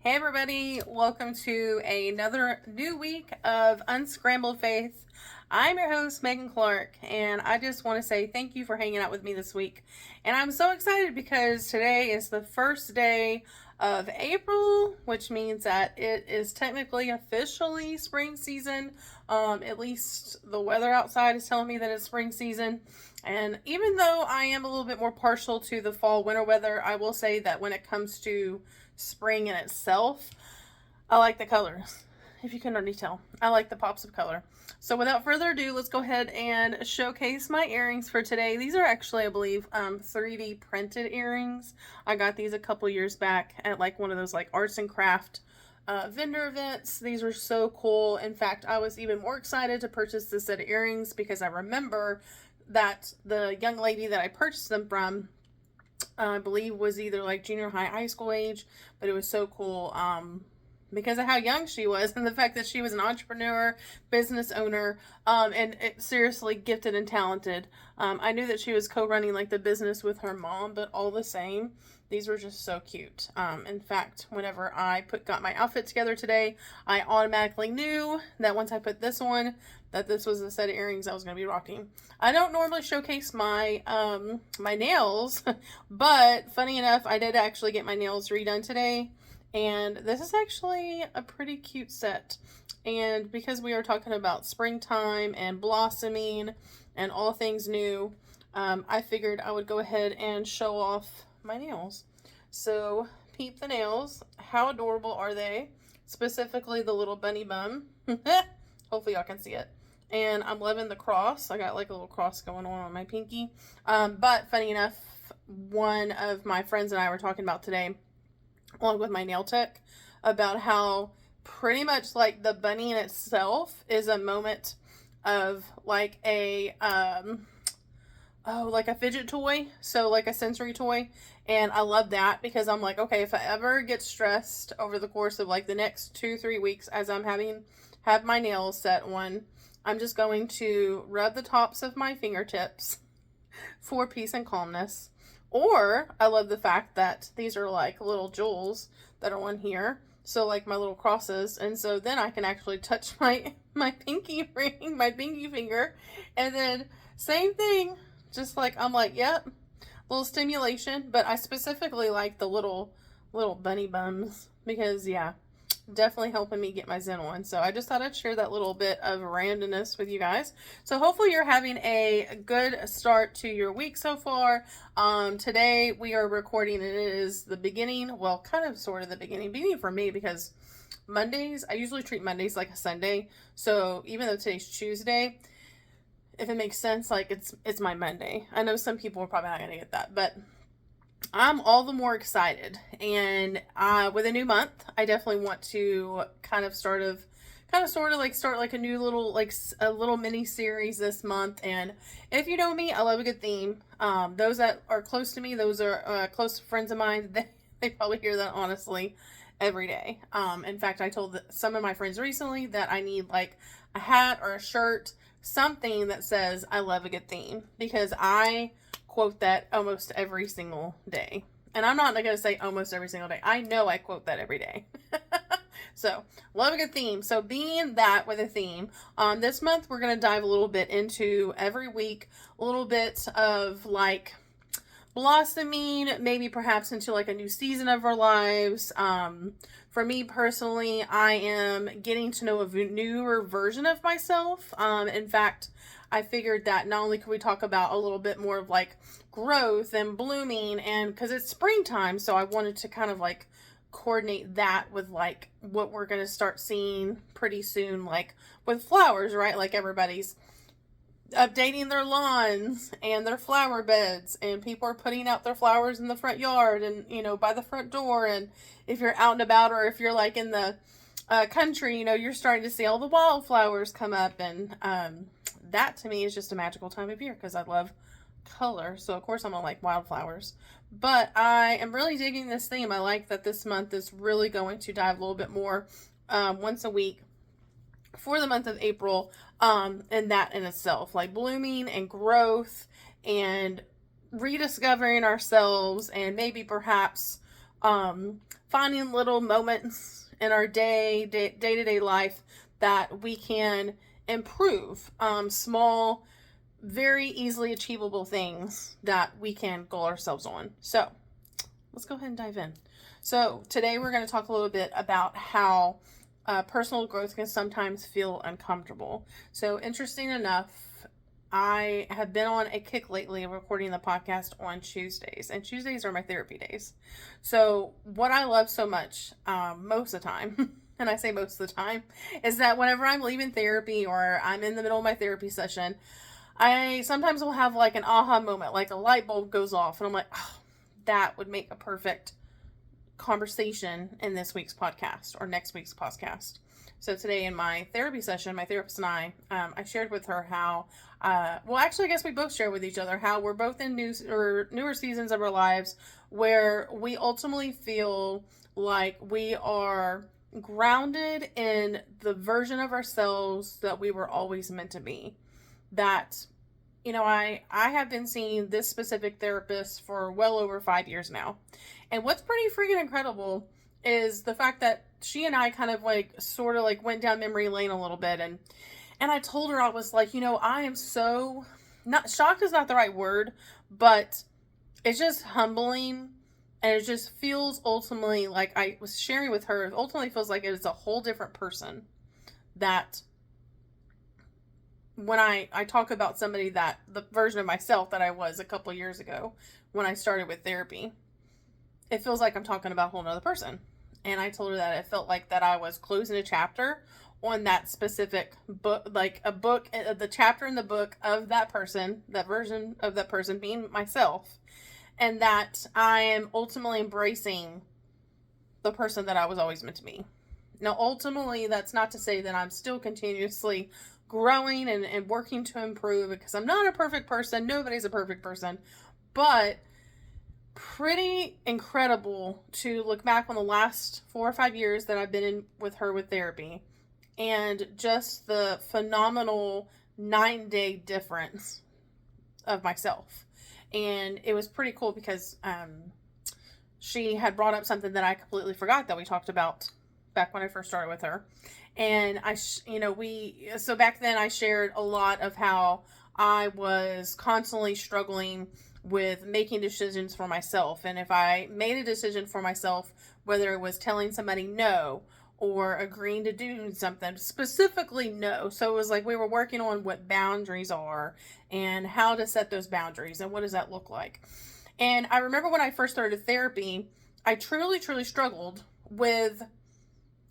Hey everybody, welcome to another new week of Unscrambled Faith. I'm your host, Megan Clark, and I just want to say thank you for hanging out with me this week. And I'm so excited because today is the first day of April, which means that it is technically officially spring season. At least the weather outside is telling me that it's spring season. And even though I am a little bit more partial to the fall winter weather, I will say that when it comes to spring in itself, I like the colors. If you can already tell, I like the pops of color. So without further ado, let's go ahead and showcase my earrings for today. These are actually, I believe, 3D printed earrings. I got these a couple years back at like one of those like arts and craft vendor events. These were so cool. In fact, I was even more excited to purchase this set of earrings because I remember that the young lady that I purchased them from, I believe, was either like junior high school age, but it was so cool because of how young she was and the fact that she was an entrepreneur, business owner, and seriously gifted and talented. I knew that she was co-running like the business with her mom, but all the same, these were just so cute. In fact, whenever I got my outfit together today, I automatically knew that once I put this on, that this was the set of earrings I was going to be rocking. I don't normally showcase my my nails, but funny enough, I did actually get my nails redone today, and this is actually a pretty cute set. And because we are talking about springtime and blossoming and all things new, I figured I would go ahead and show off my nails. So peep the nails. How adorable are they? Specifically the little bunny bum. Hopefully y'all can see it. And I'm loving the cross. I got like a little cross going on my pinky. But funny enough, one of my friends and I were talking about today, along with my nail tech, about how pretty much like the bunny in itself is a moment of like a like a fidget toy, so like a sensory toy. And I love that because I'm like, okay, if I ever get stressed over the course of like the next 2-3 weeks as I'm have my nails set on, I'm just going to rub the tops of my fingertips for peace and calmness. Or I love the fact that these are like little jewels that are on here, so like my little crosses, and so then I can actually touch my pinky ring, my pinky finger, and then same thing, just like I'm like, yep, little stimulation. But I specifically like the little bunny bums because, yeah, definitely helping me get my zen on. So I just thought I'd share that little bit of randomness with you guys. So hopefully you're having a good start to your week so far. Today we are recording, and it is the beginning, well, kind of sort of the beginning for me, because Mondays, I usually treat Mondays like a Sunday. So even though today's Tuesday, if it makes sense, like it's my Monday. I know some people are probably not going to get that, but I'm all the more excited. And with a new month, I definitely want to kind of sort of like start like a new little, like a little mini series this month. And if you know me, I love a good theme. Those that are close to me, those are close friends of mine, they probably hear that honestly every day. In fact, I told some of my friends recently that I need like a hat or a shirt, something that says I love a good theme, because I quote that almost every single day. And I'm not going to say almost every single day. I know I quote that every day. So, love a good theme. So, being that with a theme, this month we're going to dive a little bit into every week, a little bit of like blossoming, maybe perhaps into like a new season of our lives. For me personally, I am getting to know a newer version of myself. In fact, I figured that not only could we talk about a little bit more of like growth and blooming, and because it's springtime, so I wanted to kind of like coordinate that with like what we're going to start seeing pretty soon, like with flowers, right? Like everybody's updating their lawns and their flower beds, and people are putting out their flowers in the front yard and, you know, by the front door. And if you're out and about, or if you're like in the country, you know, you're starting to see all the wildflowers come up. And that to me is just a magical time of year because I love color. So of course I'm gonna like wildflowers. But I am really digging this theme. I like that this month is really going to dive a little bit more once a week for the month of April, and that in itself, like blooming and growth and rediscovering ourselves, and maybe perhaps finding little moments in our day-to-day life that we can improve, small, very easily achievable things that we can goal ourselves on. So let's go ahead and dive in. So today we're going to talk a little bit about how personal growth can sometimes feel uncomfortable. So interesting enough, I have been on a kick lately of recording the podcast on Tuesdays, and Tuesdays are my therapy days. So what I love so much, most of the time, and I say most of the time, is that whenever I'm leaving therapy or I'm in the middle of my therapy session, I sometimes will have like an aha moment, like a light bulb goes off, and I'm like, oh, that would make a perfect conversation in this week's podcast or next week's podcast. So today in my therapy session, my therapist and I shared with her how, well, actually, I guess we both share with each other how we're both in newer seasons of our lives where we ultimately feel like we are grounded in the version of ourselves that we were always meant to be. That, I have been seeing this specific therapist for well over 5 years now. And what's pretty freaking incredible is the fact that she and I kind of sort of went down memory lane a little bit. And I told her, I was like, I am so, not shocked is not the right word, but it's just humbling. And it just feels ultimately like I was sharing with her, it ultimately feels like it's a whole different person. That when I talk about somebody, that the version of myself that I was a couple of years ago when I started with therapy, it feels like I'm talking about a whole nother person. And I told her that it felt like that I was closing a chapter on that specific book, like a book, the chapter in the book of that person, that version of that person being myself. And that I am ultimately embracing the person that I was always meant to be. Now, ultimately, that's not to say that I'm still continuously growing and working to improve, because I'm not a perfect person. Nobody's a perfect person. But pretty incredible to look back on the last 4 or 5 years that I've been in with her with therapy, and just the phenomenal 9-day difference of myself. And it was pretty cool because she had brought up something that I completely forgot that we talked about back when I first started with her. And so back then I shared a lot of how I was constantly struggling with making decisions for myself. And if I made a decision for myself, whether it was telling somebody no or agreeing to do something, specifically no. So it was like we were working on what boundaries are and how to set those boundaries and what does that look like. And I remember when I first started therapy, I truly, truly struggled with,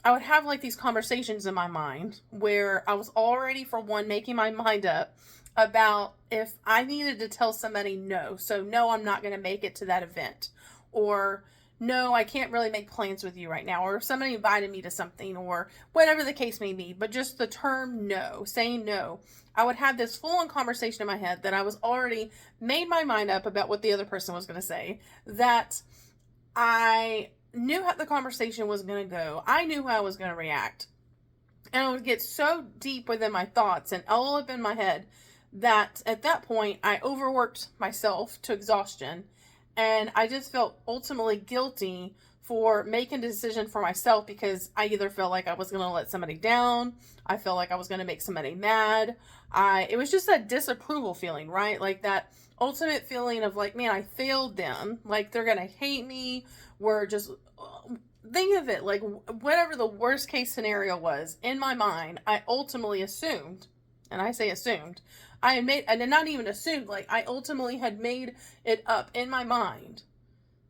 I would have these conversations in my mind where I was already, for one, making my mind up about if I needed to tell somebody no. So no, I'm not going to make it to that event. Or no, I can't really make plans with you right now. Or if somebody invited me to something, or whatever the case may be. But just the term no, saying no, I would have this full-on conversation in my head that I was already made my mind up about what the other person was going to say. That I knew how the conversation was going to go. I knew how I was going to react. And I would get so deep within my thoughts and all up in my head that at that point I overworked myself to exhaustion, and I just felt ultimately guilty for making a decision for myself, because I either felt like I was going to let somebody down, I felt like I was going to make somebody mad. It was just that disapproval feeling, right? Like that ultimate feeling of man, I failed them, like they're going to hate me. We're just, think of it like whatever the worst case scenario was in my mind, I ultimately assumed, and I say assumed, and not even assumed, I ultimately had made it up in my mind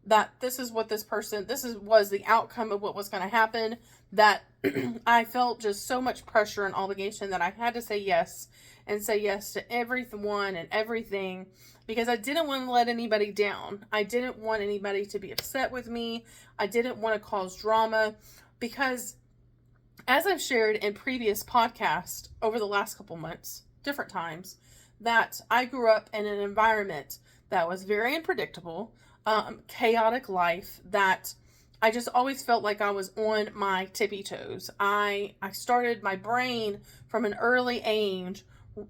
that this is what was the outcome of what was going to happen, that I felt just so much pressure and obligation that I had to say yes, and say yes to everyone and everything, because I didn't want to let anybody down. I didn't want anybody to be upset with me. I didn't want to cause drama, because as I've shared in previous podcasts over the last couple months, different times, that I grew up in an environment that was very unpredictable, chaotic life, that I just always felt like I was on my tippy toes. I started, my brain from an early age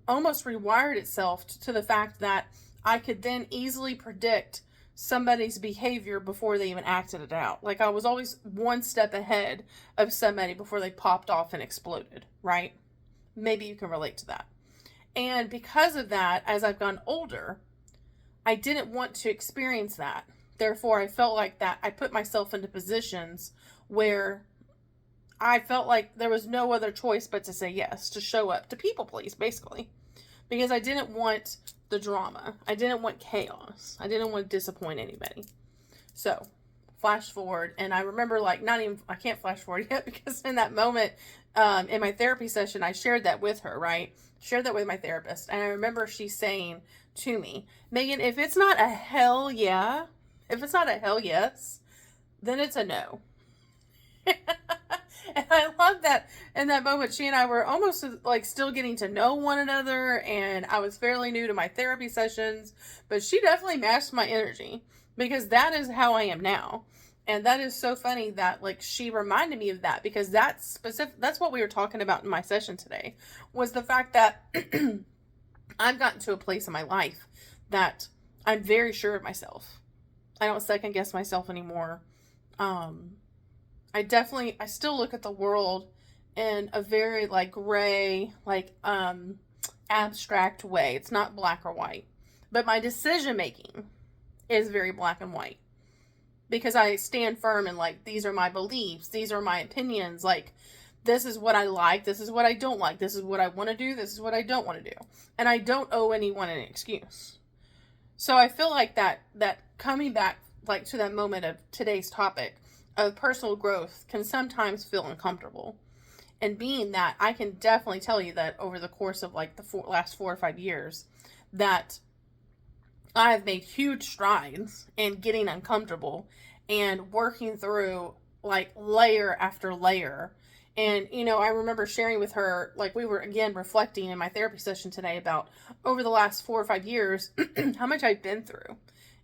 almost rewired itself to the fact that I could then easily predict somebody's behavior before they even acted it out. Like I was always one step ahead of somebody before they popped off and exploded, right? Maybe you can relate to that. And because of that, as I've gone older, I didn't want to experience that. Therefore, I felt like that I put myself into positions where I felt like there was no other choice but to say yes, to show up, to people please, basically. Because I didn't want the drama. I didn't want chaos. I didn't want to disappoint anybody. So, flash forward, and I remember like I can't flash forward yet because in that moment, in my therapy session, I shared that with her, right? Shared that with my therapist. And I remember she saying to me, Megan, if it's not a hell yeah, if it's not a hell yes, then it's a no. And I love that in that moment, she and I were almost like still getting to know one another, and I was fairly new to my therapy sessions, but she definitely matched my energy because that is how I am now. And that is so funny that like she reminded me of that because that's what we were talking about in my session today was the fact that I've gotten to a place in my life that I'm very sure of myself. I don't second guess myself anymore. I still look at the world in a very like gray, like abstract way. It's not black or white. But my decision making is very black and white. Because I stand firm and like these are my beliefs, these are my opinions, like this is what I like, this is what I don't like, this is what I want to do, this is what I don't want to do. And I don't owe anyone an excuse. So I feel like that coming back like to that moment of today's topic of personal growth can sometimes feel uncomfortable. And being that, I can definitely tell you that over the course of like the last 4 or 5 years, that I've made huge strides in getting uncomfortable and working through like layer after layer. And, you know, I remember sharing with her, like we were again reflecting in my therapy session today about over the last 4 or 5 years, how much I've been through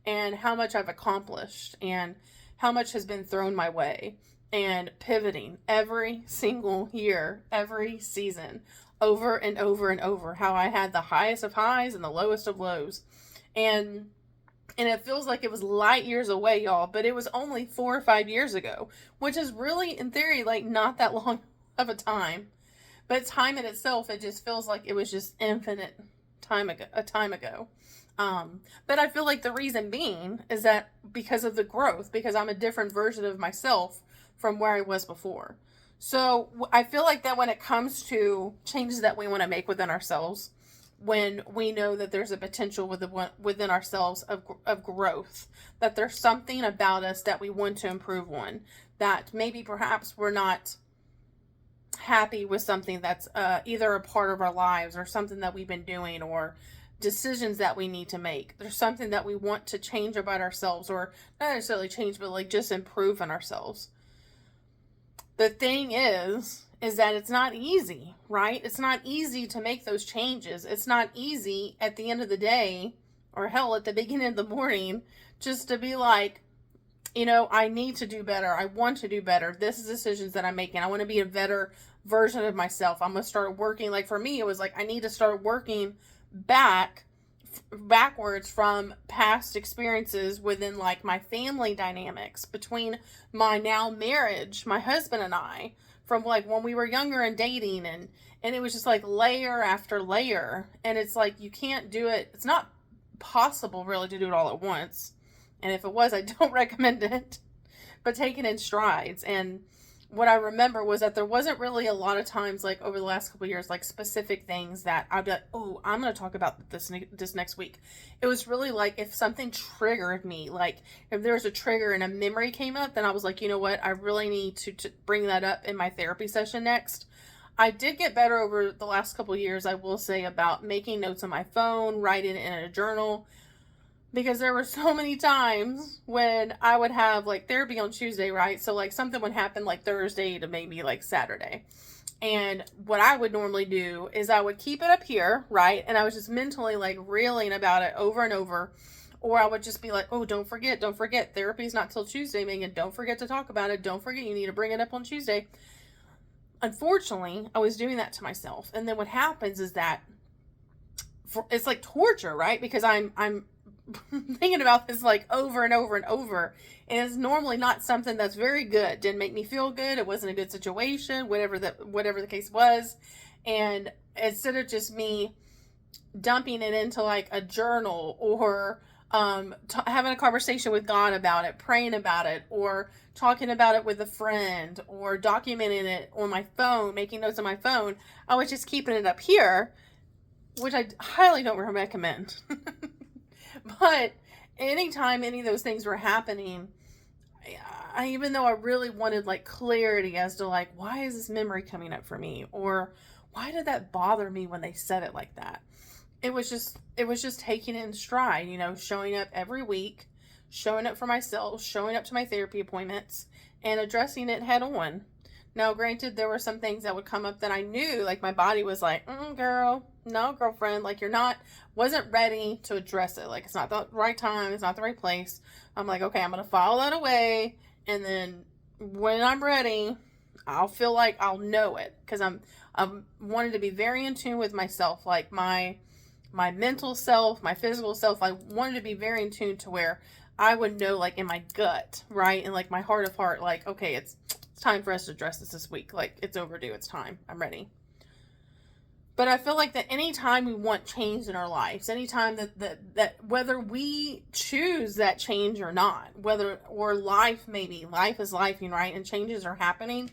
and how much I've accomplished and how much has been thrown my way and pivoting every single year, every season, over and over and over, how I had the highest of highs and the lowest of lows. And it feels like it was light years away, y'all, but it was only 4 or 5 years ago, which is really, in theory, like not that long of a time. But time in itself, it just feels like it was just infinite time ago. But I feel like the reason being is that because of the growth, because I'm a different version of myself from where I was before. So I feel like that when it comes to changes that we want to make within ourselves, when we know that there's a potential within ourselves of growth, that there's something about us that we want to improve on, that maybe perhaps we're not happy with something that's either a part of our lives or something that we've been doing or decisions that we need to make. There's something that we want to change about ourselves, or not necessarily change, but like just improve on ourselves. The thing is that it's not easy, right? It's not easy to make those changes. It's not easy at the end of the day, or hell, at the beginning of the morning, just to be like, you know, I need to do better. I want to do better. This is decisions that I'm making. I want to be a better version of myself. I'm going to start working. Like for me, it was like, I need to start working backwards from past experiences within like my family dynamics between my now marriage, my husband and I, from like when we were younger and dating, and it was just like layer after layer. And it's like you can't do it. It's not possible really to do it all at once. And if it was, I don't recommend it. But take it in strides. And what I remember was that there wasn't really a lot of times like over the last couple of years, like specific things that I'd be like, oh, I'm going to talk about this next week. It was really like if something triggered me, like if there was a trigger and a memory came up, then I was like, you know what? I really need to bring that up in my therapy session next. I did get better over the last couple of years, I will say, about making notes on my phone, writing it in a journal. Because there were so many times when I would have like therapy on Tuesday, right? So like something would happen like Thursday to maybe like Saturday. And what I would normally do is I would keep it up here, right? And I was just mentally like reeling about it over and over. Or I would just be like, oh, don't forget. Therapy's not till Tuesday, Megan. Don't forget to talk about it. Don't forget, you need to bring it up on Tuesday. Unfortunately, I was doing that to myself. And then what happens is that it's like torture, right? Because I'm thinking about this like over and over and over. And it's normally not something that's very good. Didn't make me feel good. It wasn't a good situation, whatever the case was. And instead of just me dumping it into like a journal or having a conversation with God about it, praying about it, or talking about it with a friend, or documenting it on my phone, making notes on my phone, I was just keeping it up here, which I highly don't recommend. But anytime any of those things were happening, even though I really wanted like clarity as to like, why is this memory coming up for me? Or why did that bother me when they said it like that? It was just taking it in stride, showing up every week, showing up for myself, showing up to my therapy appointments, and addressing it head on. Now, granted, there were some things that would come up that I knew, like my body was like, girl, no, girlfriend, like wasn't ready to address it. Like, it's not the right time. It's not the right place. I'm like, okay, I'm going to file that away. And then when I'm ready, I'll feel like I'll know it. Because I'm wanted to be very in tune with myself. Like my mental self, my physical self, I wanted to be very in tune to where I would know, like, in my gut, right? And like my heart of heart, like, okay, it's time for us to address this week. Like, it's overdue. It's time. I'm ready. But I feel like that anytime we want change in our lives, anytime that whether we choose that change or not, life is life, right? And changes are happening,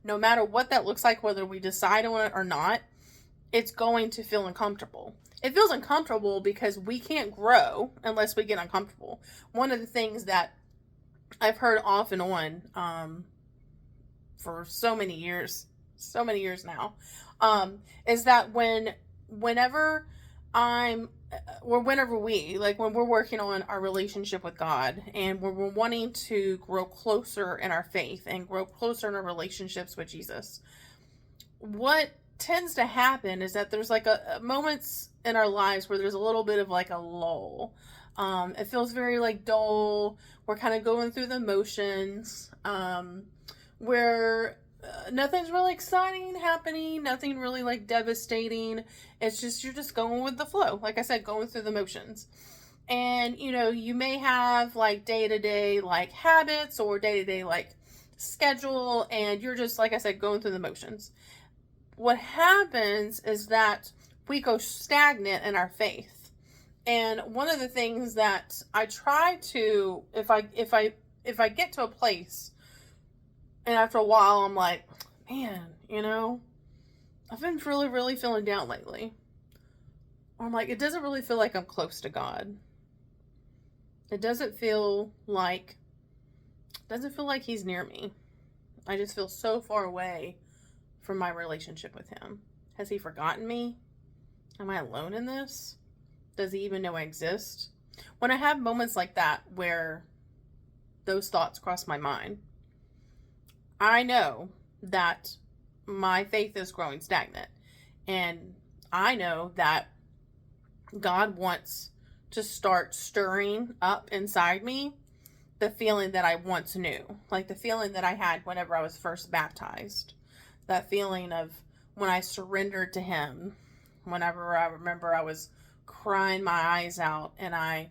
no matter what that looks like, whether we decide on it or not, it's going to feel uncomfortable. It feels uncomfortable because we can't grow unless we get uncomfortable. One of the things that I've heard off and on, for so many years now, is that whenever when we're working on our relationship with God, and we're wanting to grow closer in our faith and grow closer in our relationships with Jesus, what tends to happen is that there's like a moments in our lives where there's a little bit of like a lull. It feels very like dull. We're kind of going through the motions, where nothing's really exciting happening, nothing really like devastating. It's just, you're just going with the flow. Like I said, going through the motions. And, you may have like day-to-day like habits or day-to-day like schedule, and you're just, like I said, going through the motions. What happens is that we go stagnant in our faith. And one of the things that I try to, if I get to a place and after a while I'm like, man, I've been really, really feeling down lately. Or I'm like, it doesn't really feel like I'm close to God. It doesn't feel like he's near me. I just feel so far away from my relationship with him. Has he forgotten me? Am I alone in this? Does he even know I exist? When I have moments like that where those thoughts cross my mind, I know that my faith is growing stagnant. And I know that God wants to start stirring up inside me the feeling that I once knew. Like the feeling that I had whenever I was first baptized. That feeling of when I surrendered to him. Whenever I remember I was crying my eyes out and I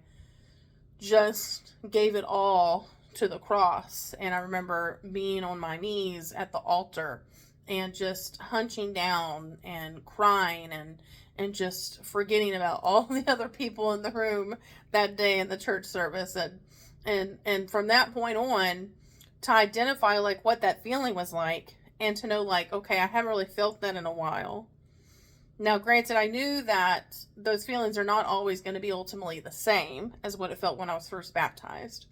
just gave it all to the cross. And I remember being on my knees at the altar and just hunching down and crying and just forgetting about all the other people in the room that day in the church service. And from that point on, to identify like what that feeling was like, and to know like, okay, I haven't really felt that in a while. Now, granted, I knew that those feelings are not always going to be ultimately the same as what it felt when I was first baptized.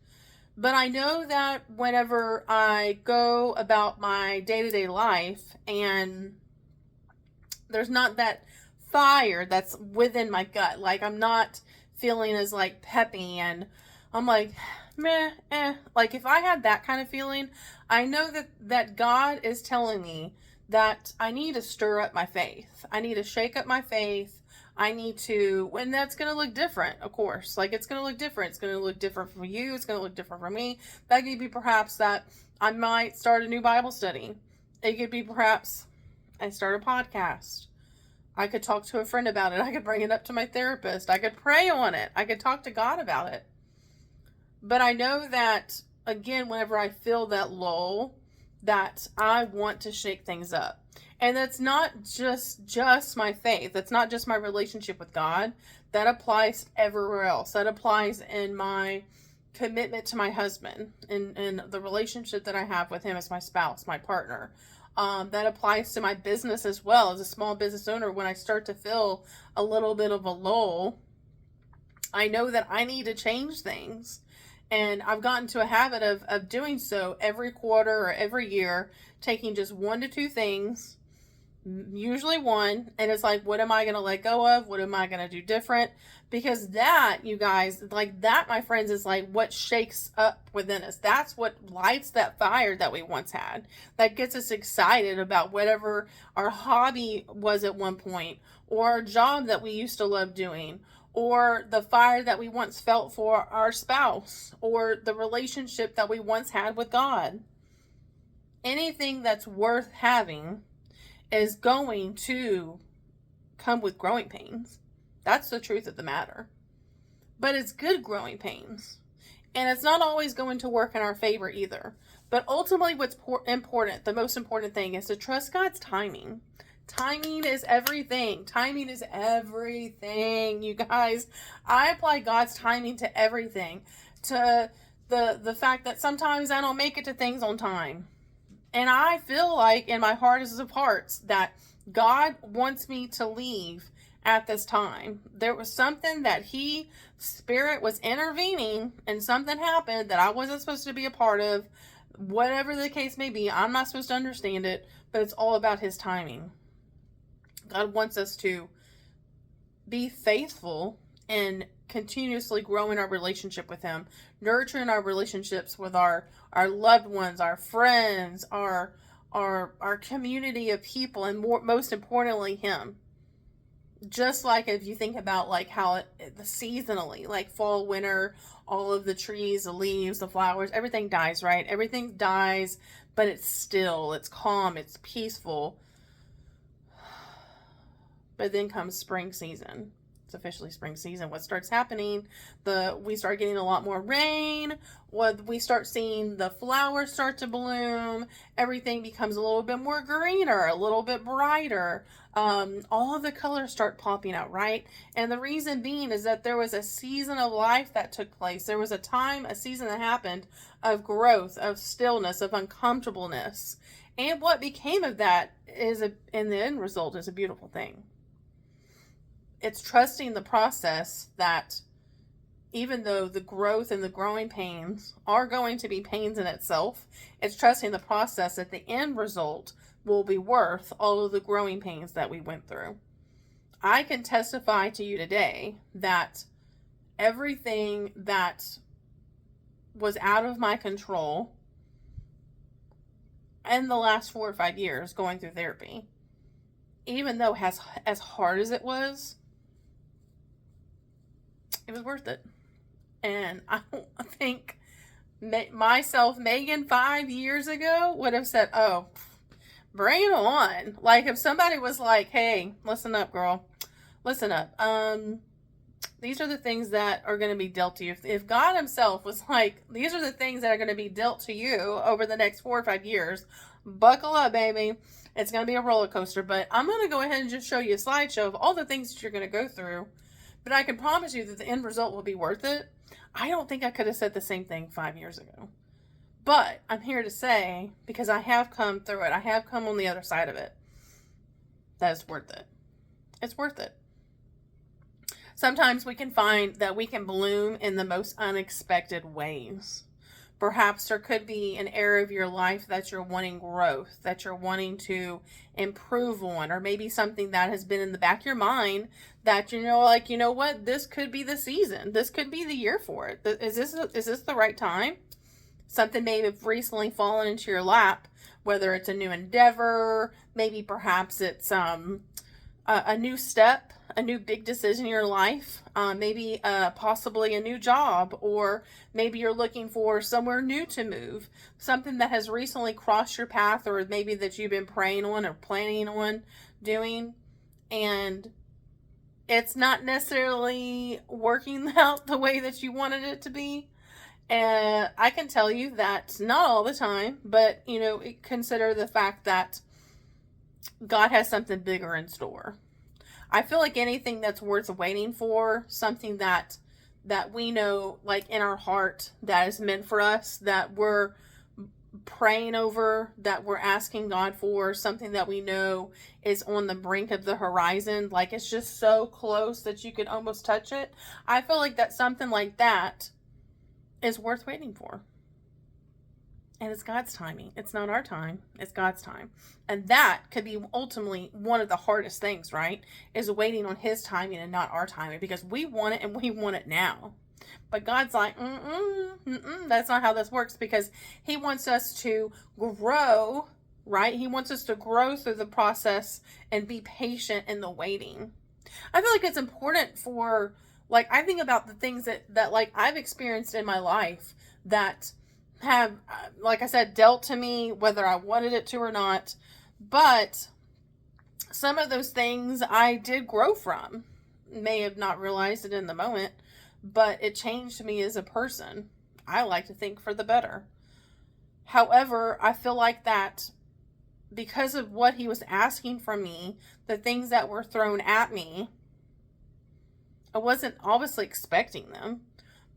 But I know that whenever I go about my day-to-day life and there's not that fire that's within my gut, like I'm not feeling as like peppy and I'm like, meh, like if I had that kind of feeling, I know that God is telling me that I need to stir up my faith. I need to shake up my faith. I need to, and that's going to look different, of course. Like, it's going to look different. It's going to look different for you. It's going to look different for me. That could be perhaps that I might start a new Bible study. It could be perhaps I start a podcast. I could talk to a friend about it. I could bring it up to my therapist. I could pray on it. I could talk to God about it. But I know that, again, whenever I feel that lull, that I want to shake things up. And that's not just my faith. That's not just my relationship with God. That applies everywhere else. That applies in my commitment to my husband and the relationship that I have with him as my spouse, my partner. That applies to my business as well. As a small business owner, when I start to feel a little bit of a lull, I know that I need to change things. And I've gotten to a habit of doing so every quarter or every year, taking just 1 to 2 things, usually one, and it's like, what am I going to let go of? What am I going to do different? Because that, you guys, like that, my friends, is like what shakes up within us. That's what lights that fire that we once had, that gets us excited about whatever our hobby was at one point, or our job that we used to love doing, or the fire that we once felt for our spouse, or the relationship that we once had with God. Anything that's worth having is going to come with growing pains. That's the truth of the matter. But it's good growing pains. And it's not always going to work in our favor either. But ultimately, what's important, the most important thing, is to trust God's timing. Timing is everything. Timing is everything, you guys. I apply God's timing to everything. To the fact that sometimes I don't make it to things on time. And I feel like in my hardest of hearts that God wants me to leave at this time. There was something that Spirit was intervening, and something happened that I wasn't supposed to be a part of. Whatever the case may be, I'm not supposed to understand it, but it's all about His timing. God wants us to be faithful and continuously growing our relationship with Him, nurturing our relationships with our loved ones, our friends, our community of people, and most importantly, Him. Just like if you think about like how the seasonally, like fall, winter, all of the trees, the leaves, the flowers, everything dies, right? Everything dies, but it's still, it's calm, it's peaceful. But then comes spring season. It's officially spring season. What starts happening? We start getting a lot more rain. We start seeing the flowers start to bloom. Everything becomes a little bit more greener, a little bit brighter. All of the colors start popping out, right? And the reason being is that there was a season of life that took place. There was a season that happened of growth, of stillness, of uncomfortableness. And what became of that in the end result is a beautiful thing. It's trusting the process that even though the growth and the growing pains are going to be pains in itself, it's trusting the process that the end result will be worth all of the growing pains that we went through. I can testify to you today that everything that was out of my control in the last 4 or 5 years going through therapy, even though as hard as it was worth it. And I don't think myself, Megan, 5 years ago would have said, oh, bring it on. Like if somebody was like, hey, listen up, girl, listen up. These are the things that are going to be dealt to you. If God Himself was like, these are the things that are going to be dealt to you over the next 4 or 5 years, buckle up, baby. It's going to be a roller coaster, but I'm going to go ahead and just show you a slideshow of all the things that you're going to go through. But I can promise you that the end result will be worth it. I don't think I could have said the same thing 5 years ago. But I'm here to say, because I have come through it, I have come on the other side of it, that it's worth it. It's worth it. Sometimes we can find that we can bloom in the most unexpected ways. Perhaps there could be an area of your life that you're wanting growth, that you're wanting to improve on, or maybe something that has been in the back of your mind that, like, you know what, this could be the season. This could be the year for it. Is this the right time? Something may have recently fallen into your lap, whether it's a new endeavor, maybe perhaps it's a new step, a new big decision in your life, maybe possibly a new job, or maybe you're looking for somewhere new to move, something that has recently crossed your path, or maybe that you've been praying on or planning on doing. and it's not necessarily working out the way that you wanted it to be. And I can tell you that not all the time, but consider the fact that God has something bigger in store. I feel like anything that's worth waiting for, something that we know, like in our heart, that is meant for us, that we're praying over, that we're asking God for, something that we know is on the brink of the horizon, like it's just so close that you can almost touch it. I feel like that something like that is worth waiting for. And it's God's timing. It's not our time. It's God's time. And that could be ultimately one of the hardest things, right? Is waiting on his timing and not our timing, because we want it and we want it now. But God's like, that's not how this works, because he wants us to grow, right? He wants us to grow through the process and be patient in the waiting. I feel like it's important for, like, I think about the things that like I've experienced in my life that have, like I said, dealt to me, whether I wanted it to or not. But some of those things I did grow from. May have not realized it in the moment, but it changed me as a person. I like to think for the better. However, I feel like that because of what he was asking from me, the things that were thrown at me, I wasn't obviously expecting them,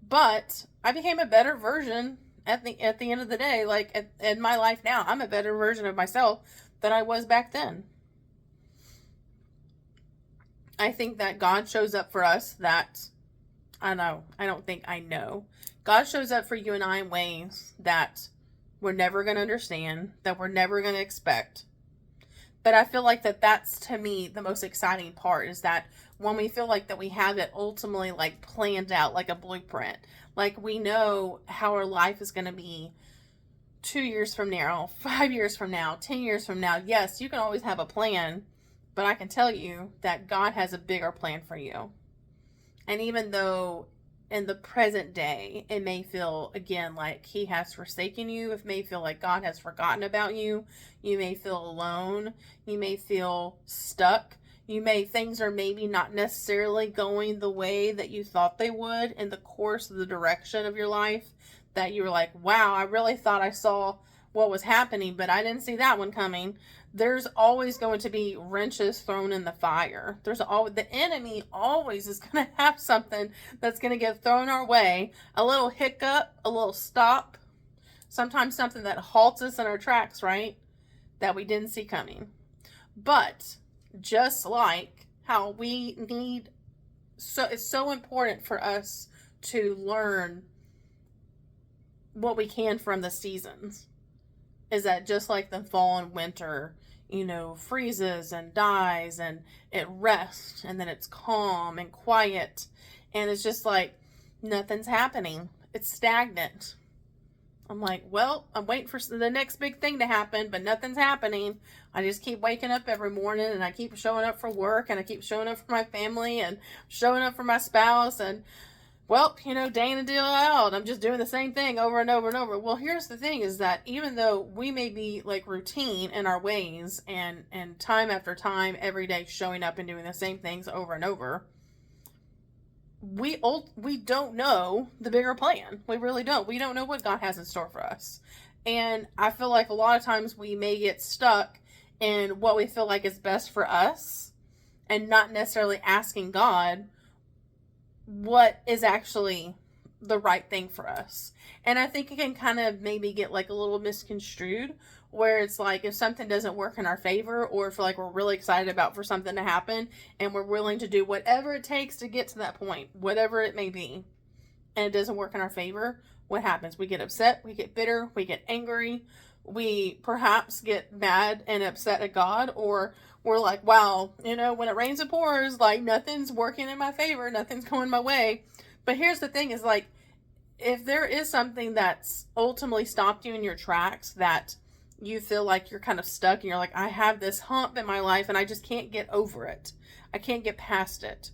but I became a better version at the end of the day. Like in my life now, I'm a better version of myself than I was back then. I think that God shows up for us that, I know. God shows up for you and I in ways that we're never going to understand, that we're never going to expect. But I feel like that's, to me, the most exciting part, is that when we feel like that we have it ultimately like planned out, like a blueprint, like we know how our life is going to be 2 years from now, 5 years from now, 10 years from now. Yes, you can always have a plan, but I can tell you that God has a bigger plan for you. And even though in the present day, it may feel, again, like he has forsaken you, it may feel like God has forgotten about you, you may feel alone, you may feel stuck, things are maybe not necessarily going the way that you thought they would in the course of the direction of your life, that you were like, wow, I really thought I saw what was happening, but I didn't see that one coming. There's always going to be wrenches thrown in the fire. The enemy always is going to have something that's going to get thrown our way. A little hiccup, a little stop, sometimes something that halts us in our tracks, right? That we didn't see coming. But just like how it's so important for us to learn what we can from the seasons, is that just like the fall and winter, freezes and dies and it rests and then it's calm and quiet and it's just like nothing's happening. It's stagnant. I'm like, well, I'm waiting for the next big thing to happen, but nothing's happening. I just keep waking up every morning and I keep showing up for work and I keep showing up for my family and showing up for my spouse and, well, day in and day out, I'm just doing the same thing over and over and over. Well, here's the thing, is that even though we may be like routine in our ways and time after time, every day showing up and doing the same things over and over, we don't know the bigger plan. We really don't. We don't know what God has in store for us. And I feel like a lot of times we may get stuck in what we feel like is best for us and not necessarily asking God what is actually the right thing for us. And I think it can kind of maybe get like a little misconstrued, where it's like if something doesn't work in our favor, or if like we're really excited about for something to happen and we're willing to do whatever it takes to get to that point, whatever it may be, and it doesn't work in our favor, what happens? We get upset, we get bitter, we get angry, we perhaps get mad and upset at God, or we're like, wow, when it rains it pours, like nothing's working in my favor, nothing's going my way. But here's the thing, is like, if there is something that's ultimately stopped you in your tracks, that you feel like you're kind of stuck and you're like, I have this hump in my life and I just can't get over it, I can't get past it,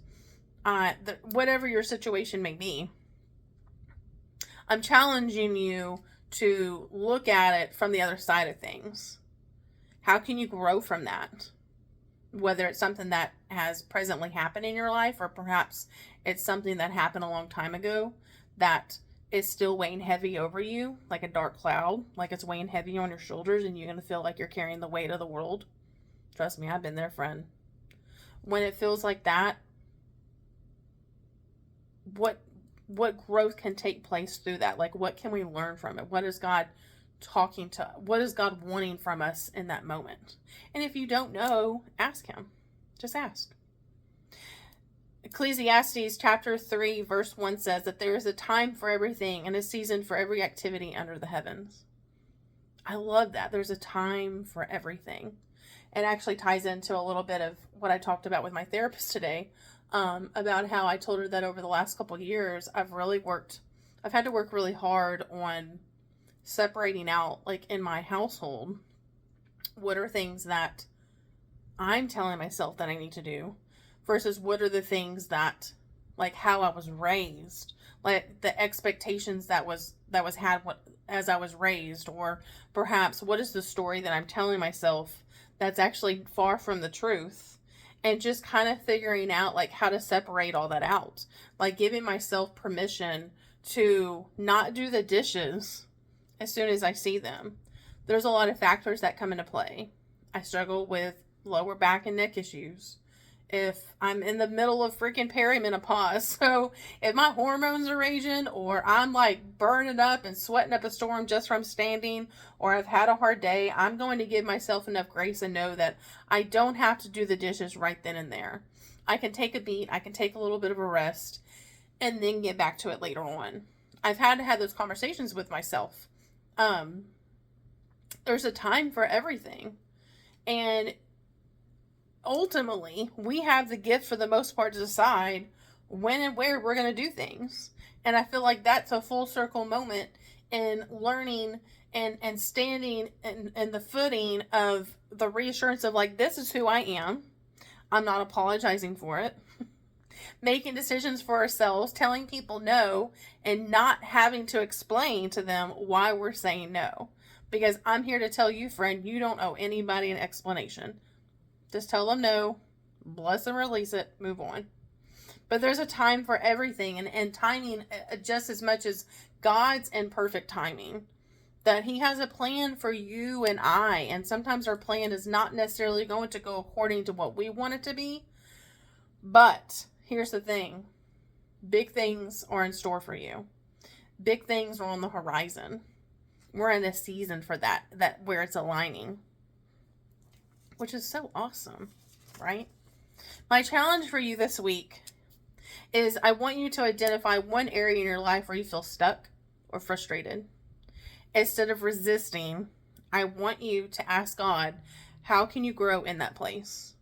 whatever your situation may be, I'm challenging you to look at it from the other side of things. How can you grow from that? whether it's something that has presently happened in your life, or perhaps it's something that happened a long time ago that is still weighing heavy over you, like a dark cloud, like it's weighing heavy on your shoulders and you're going to feel like you're carrying the weight of the world. Trust me, I've been there, friend. When it feels like that, what growth can take place through that? Like, what can we learn from it? What is God wanting from us in that moment? And if you don't know, ask him. Just ask. Ecclesiastes chapter 3 verse 1 says that there is a time for everything and a season for every activity under the heavens. I love that. There's a time for everything. It actually ties into a little bit of what I talked about with my therapist today, about how I told her that over the last couple of years, I've had to work really hard on separating out, like in my household, what are things that I'm telling myself that I need to do versus what are the things that, like how I was raised, like the expectations that was had as I was raised, or perhaps what is the story that I'm telling myself that's actually far from the truth, and just kind of figuring out like how to separate all that out, like giving myself permission to not do the dishes as soon as I see them. There's a lot of factors that come into play. I struggle with lower back and neck issues. If I'm in the middle of freaking perimenopause, so if my hormones are raging, or I'm like burning up and sweating up a storm just from standing, or I've had a hard day, I'm going to give myself enough grace and know that I don't have to do the dishes right then and there. I can take a beat, I can take a little bit of a rest, and then get back to it later on. I've had to have those conversations with myself. There's a time for everything. And ultimately, we have the gift for the most part to decide when and where we're going to do things. And I feel like that's a full circle moment in learning and standing in the footing of the reassurance of like, this is who I am. I'm not apologizing for it. Making decisions for ourselves, telling people no, and not having to explain to them why we're saying no. Because I'm here to tell you, friend, you don't owe anybody an explanation. Just tell them no, bless and release it, move on. But there's a time for everything, and timing just as much as God's imperfect timing. That he has a plan for you and I, and sometimes our plan is not necessarily going to go according to what we want it to be. But here's the thing. Big things are in store for you. Big things are on the horizon. We're in a season for that where it's aligning, which is so awesome, right? My challenge for you this week is I want you to identify one area in your life where you feel stuck or frustrated. Instead of resisting, I want you to ask God, how can you grow in that place?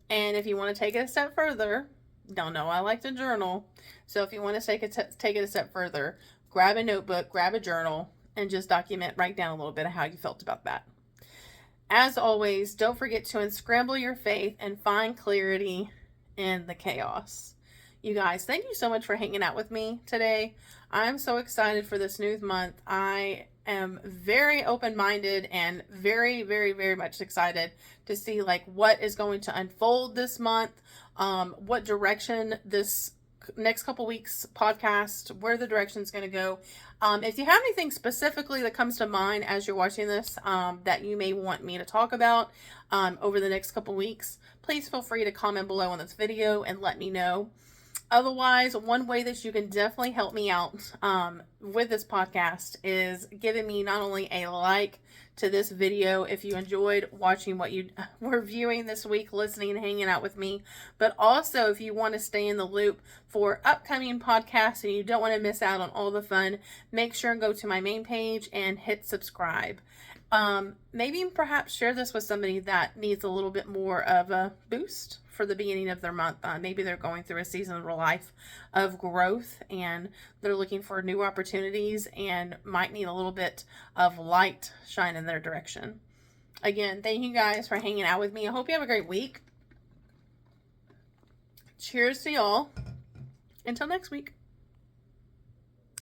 And if you want to take it a step further, don't know, I like to journal. So if you want to take it a step further, grab a notebook, grab a journal, and just write down a little bit of how you felt about that. As always, don't forget to unscramble your faith and find clarity in the chaos. You guys, thank you so much for hanging out with me today. I'm so excited for this new month. I am very open-minded and very, very, very much excited to see like what is going to unfold this month, what direction this next couple weeks podcast, where the direction is going to go. If you have anything specifically that comes to mind as you're watching this, that you may want me to talk about over the next couple weeks, please feel free to comment below on this video and let me know. Otherwise, one way that you can definitely help me out with this podcast is giving me not only a like to this video if you enjoyed watching what you were viewing this week, listening and hanging out with me, but also if you want to stay in the loop for upcoming podcasts and you don't want to miss out on all the fun, make sure and go to my main page and hit subscribe. Maybe perhaps share this with somebody that needs a little bit more of a boost for the beginning of their month. Maybe they're going through a season of their life of growth and they're looking for new opportunities and might need a little bit of light shine in their direction. Again, thank you guys for hanging out with me. I hope you have a great week. Cheers to y'all. Until next week.